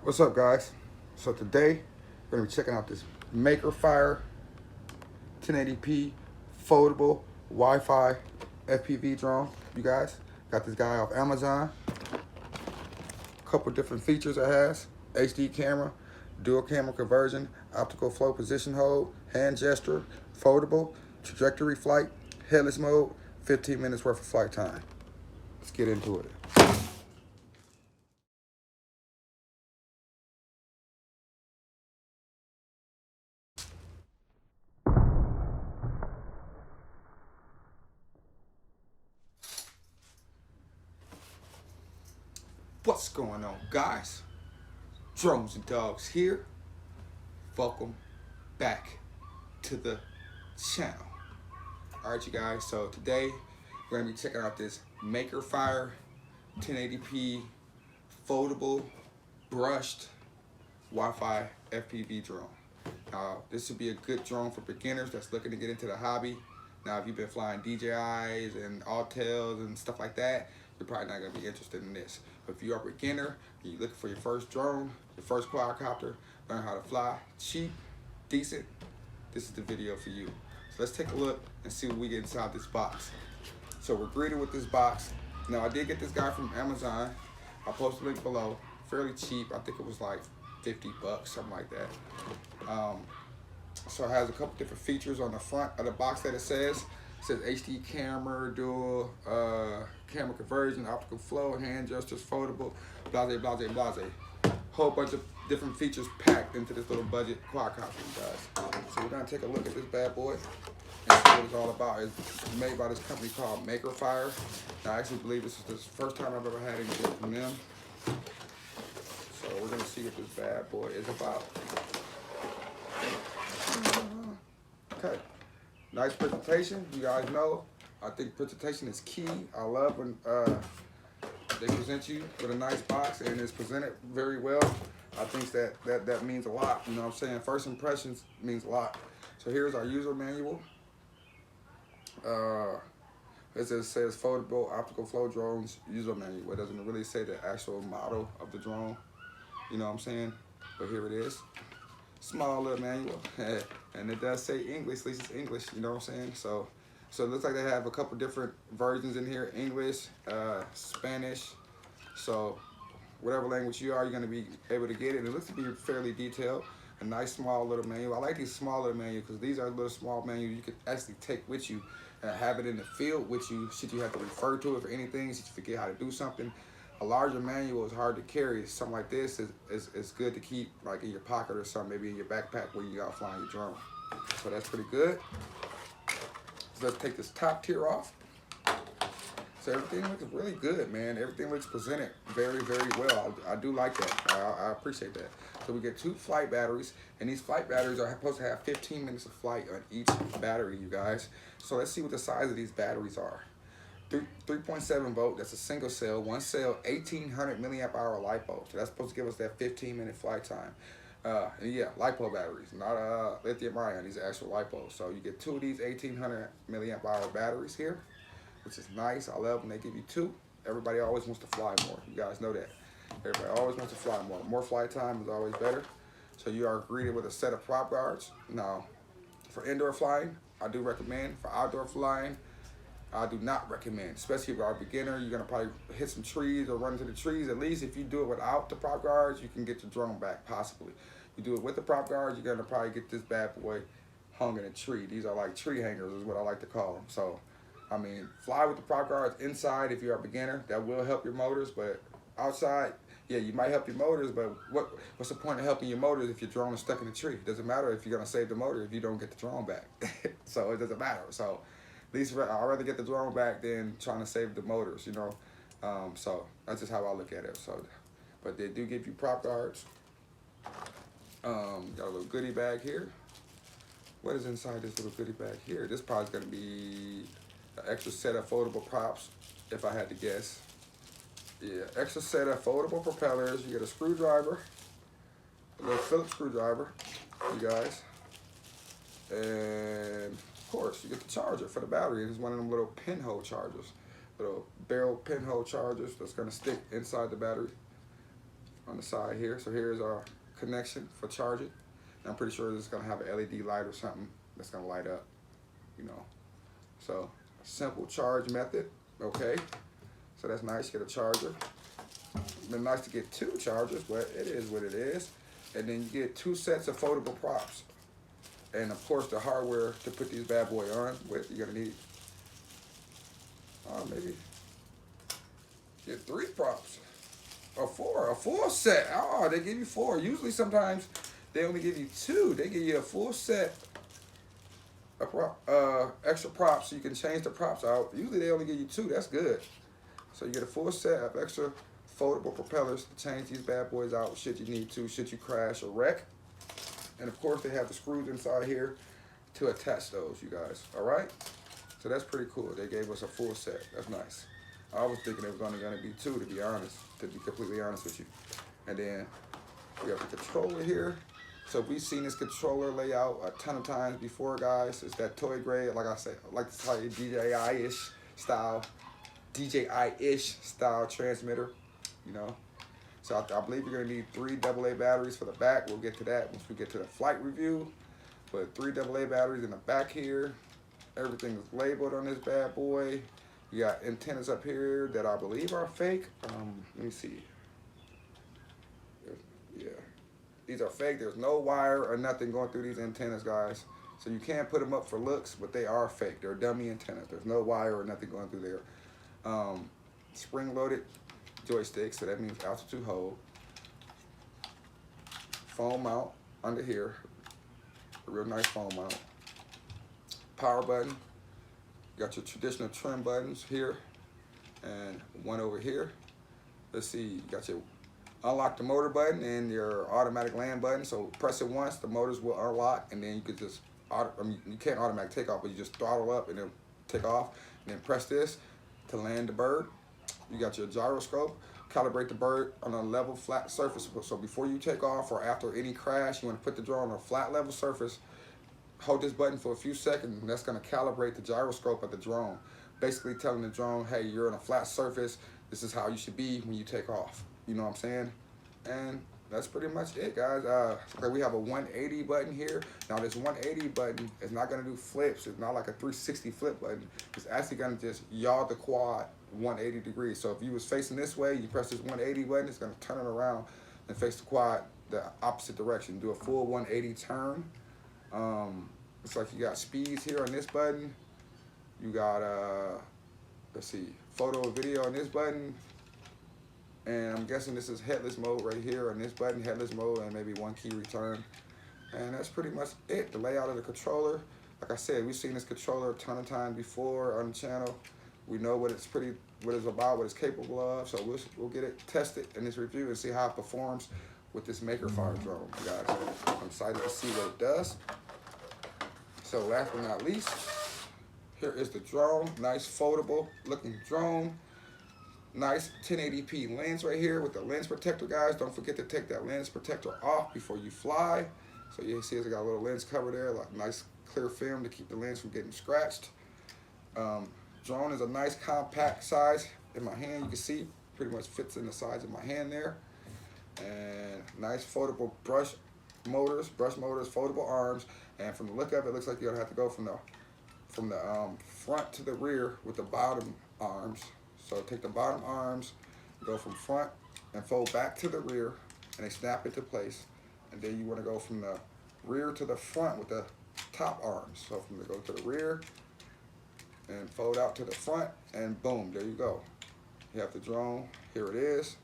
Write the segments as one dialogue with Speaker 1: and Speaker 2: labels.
Speaker 1: What's up, guys? So today we're gonna be checking out this Makerfire 1080p foldable Wi-Fi FPV drone. You guys got this guy off Amazon. A couple different features it has: HD camera, dual camera conversion, optical flow position hold, hand gesture, foldable, trajectory flight, headless mode, 15 minutes worth of flight time. Let's get into it. What's going on, guys? Drones and Dogs here. Welcome back to the channel. Alright, you guys, so today we're going to be checking out this Makerfire 1080p foldable brushed Wi-Fi FPV drone. Now, this would be a good drone for beginners that's looking to get into the hobby. Now, if you've been flying DJIs and Autels and stuff like that, you're probably not going to be interested in this. But if you are a beginner, you're looking for your first drone, your first quadcopter, learn how to fly, cheap, decent, this is the video for you. So let's take a look and see what we get inside this box. So we're greeted with this box. Now, I did get this guy from Amazon. I'll post a link below. Fairly cheap. I think it was like 50 bucks, something like that. So it has a couple different features on the front of the box that it says. It says HD camera, dual camera conversion, optical flow, hand gestures, foldable, blase, blase, blase. Whole bunch of different features packed into this little budget quadcopter, you guys. So we're gonna take a look at this bad boy and see what it's all about. It's made by this company called Makerfire. Now, I actually believe this is the first time I've ever had anything from them. So we're gonna see what this bad boy is about. Okay, nice presentation. You guys know, I think presentation is key. I love when they present you with a nice box and it's presented very well. I think that means a lot. You know what I'm saying? First impressions means a lot. So here's our user manual. It says foldable optical flow drones user manual. It doesn't really say the actual model of the drone. You know what I'm saying? But here it is. Small little manual. And it does say English, at least it's English, you know what I'm saying? So it looks like they have a couple different versions in here: English, Spanish. So whatever language you are, you're gonna be able to get it. And it looks to be fairly detailed. A nice small little manual. I like these small little manuals because these are little small manuals you could actually take with you and have it in the field with you should you have to refer to it for anything, should you forget how to do something. A larger manual is hard to carry. Something like this is good to keep like in your pocket or something, maybe in your backpack when you out flying your drone. So that's pretty good. So let's take this top tier off. So everything looks really good, man. Everything looks presented very, very well. I do like that. I appreciate that. So we get 2 flight batteries, and these flight batteries are supposed to have 15 minutes of flight on each battery, you guys. So let's see what the size of these batteries are. 3.7 volt, that's a single cell, one cell, 1800 milliamp hour LiPo. So that's supposed to give us that 15-minute flight time. And yeah, LiPo batteries, not lithium ion, these are actual LiPo. So you get 2 of these 1800 milliamp hour batteries here, which is nice. I love when they give you 2. Everybody always wants to fly more. You guys know that. Everybody always wants to fly more. More flight time is always better. So you are greeted with a set of prop guards. Now, for indoor flying, I do recommend. For outdoor flying, I do not recommend, especially if you are a beginner. You're gonna probably hit some trees or run into the trees. At least if you do it without the prop guards, you can get your drone back, possibly. You do it with the prop guards, you're gonna probably get this bad boy hung in a tree. These are like tree hangers is what I like to call them. So, I mean, fly with the prop guards inside if you're a beginner. That will help your motors, but outside, yeah, you might help your motors, but what's the point of helping your motors if your drone is stuck in a tree? It doesn't matter if you're gonna save the motor if you don't get the drone back. So it doesn't matter. So at least I'd rather get the drone back than trying to save the motors, you know. So that's just how I look at it. So, but they do give you prop guards. Got a little goodie bag here. What is inside this little goodie bag here? This probably gonna be an extra set of foldable props, if I had to guess. Yeah, extra set of foldable propellers. You get a screwdriver, a little Phillips screwdriver, you guys. And of course, you get the charger for the battery. It's one of them little pinhole chargers, little barrel pinhole chargers that's gonna stick inside the battery. on the side here. So here's our connection for charging. And I'm pretty sure this is gonna have an LED light or something that's gonna light up, you know. So simple charge method, okay. So that's nice, get a charger. Been nice to get 2 chargers, but it is what it is. And then you get 2 sets of foldable props. And of course the hardware to put these bad boy on with, you're gonna need, maybe get 3 props. Or 4, a full set. Oh, they give you 4. Usually sometimes they only give you 2. They give you a full set of extra props so you can change the props out. Usually they only give you 2. That's good. So you get a full set of extra foldable propellers to change these bad boys out should you need to, should you crash or wreck. And of course they have the screws inside here to attach those, you guys. All right? So that's pretty cool. They gave us a full set. That's nice. I was thinking it was only going to be 2, to be honest, to be completely honest with you. And then we have the controller here. So we've seen this controller layout a ton of times before, guys. It's that toy grade, like I said, I like to tell you, DJI-ish style transmitter, you know. So I believe you're gonna need 3 AA batteries for the back. We'll get to that once we get to the flight review. But 3 AA batteries in the back here. Everything is labeled on this bad boy. You got antennas up here that I believe are fake. Let me see. Yeah, these are fake. There's no wire or nothing going through these antennas, guys. So you can't put them up for looks, but they are fake. They're dummy antennas. There's no wire or nothing going through there. Spring-loaded joystick, so that means altitude hold. Phone mount under here. A real nice phone mount. Power button. You got your traditional trim buttons here and one over here. Let's see, you got your unlock the motor button and your automatic land button. So press it once, the motors will unlock, and then you could just, you can't automatic take off, but you just throttle up and then take off. And then press this to land the bird. You got your gyroscope, calibrate the bird on a level flat surface. So before you take off or after any crash, you want to put the drone on a flat level surface. Hold this button for a few seconds, and that's going to calibrate the gyroscope of the drone, basically telling the drone, hey, you're on a flat surface, this is how you should be when you take off. You know what I'm saying? And that's pretty much it, guys. Okay, we have a 180 button here. Now this 180 button is not going to do flips. It's not like a 360 flip button. It's actually going to just yaw the quad 180 degrees. So if you was facing this way, you press this 180 button, it's going to turn it around and face the quad the opposite direction. Do a full 180 turn. It's like you got speeds here on this button. You got, let's see, photo or video on this button. And I'm guessing this is headless mode right here on this button, headless mode, and maybe 1 key return. And that's pretty much it, the layout of the controller. Like I said, we've seen this controller a ton of times before on the channel. We know what it's about, what it's capable of. So we'll get it tested in this review and see how it performs with this Makerfire drone, guys. I'm excited to see what it does. So last but not least, here is the drone. Nice foldable looking drone. Nice 1080p lens right here with the lens protector, guys. Don't forget to take that lens protector off before you fly. So you see it's got a little lens cover there, like nice clear film to keep the lens from getting scratched. Drone is a nice compact size. In my hand, you can see pretty much fits in the size of my hand there. And nice foldable brush motors, foldable arms. And from the look of it, it looks like you're gonna have to go from the front to the rear with the bottom arms. So take the bottom arms, go from front and fold back to the rear, and they snap into place. And then you want to go from the rear to the front with the top arms. So from the go to the rear and fold out to the front, and boom, there you go. You have the drone. Here it is.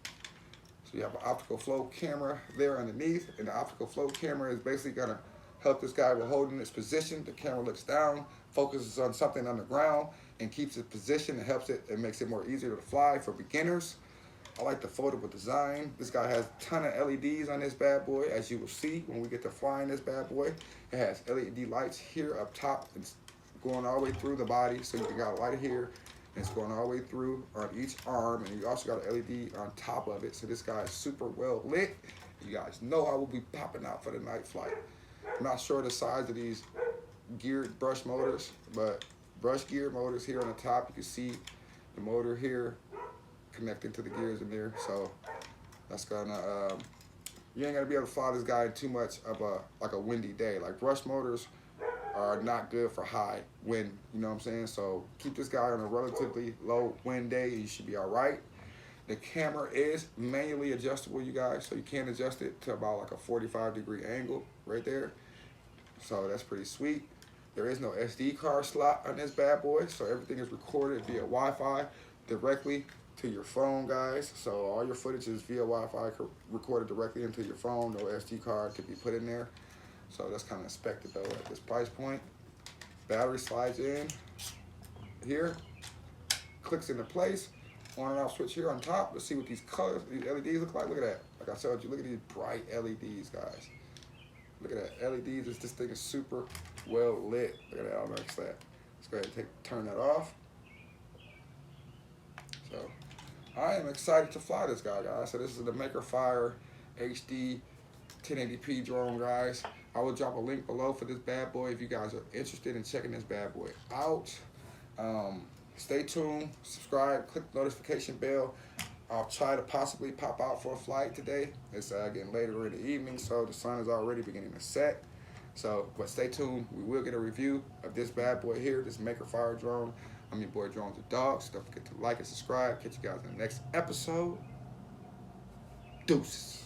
Speaker 1: So you have an optical flow camera there underneath, and the optical flow camera is basically gonna help this guy with holding his position. The camera looks down, focuses on something on the ground, and keeps its position. It helps it, it makes it more easier to fly for beginners. I like the foldable design. This guy has a ton of LEDs on this bad boy, as you will see when we get to flying this bad boy. It has LED lights here up top. It's going all the way through the body, so you got a light here, and it's going all the way through on each arm, and you also got an LED on top of it. So this guy is super well lit. You guys know I will be popping out for the night flight. I'm not sure the size of these geared brush motors, but brush gear motors here on the top. You can see the motor here connecting to the gears in there. So That's gonna you ain't gonna be able to fly this guy in too much of a windy day. Like brush motors are not good for high wind, you know what I'm saying? So keep this guy on a relatively low wind day, you should be all right. The camera is manually adjustable, you guys, so you can adjust it to about like a 45-degree angle right there. So that's pretty sweet. There is no SD card slot on this bad boy, so everything is recorded via Wi-Fi directly to your phone, guys. So all your footage is via Wi-Fi recorded directly into your phone. No SD card could be put in there. So that's kind of expected though at this price point. Battery slides in here, clicks into place. On and off switch here on top. Let's see what these colors, these LEDs look like. Look at that. Like I told you, look at these bright LEDs, guys. Look at that. LEDs, this thing is super well lit. Look at that, I'll notice that. Let's go ahead and turn that off. So, I am excited to fly this guy, guys. So this is the Makerfire HD 1080p drone, guys. I will drop a link below for this bad boy if you guys are interested in checking this bad boy out. Stay tuned, subscribe, click the notification bell. I'll try to possibly pop out for a flight today. It's getting later in the evening, so the sun is already beginning to set. So, but stay tuned. We will get a review of this bad boy here, this Makerfire drone. I'm your boy Drones with Dogs. Don't forget to like and subscribe. Catch you guys in the next episode. Deuces.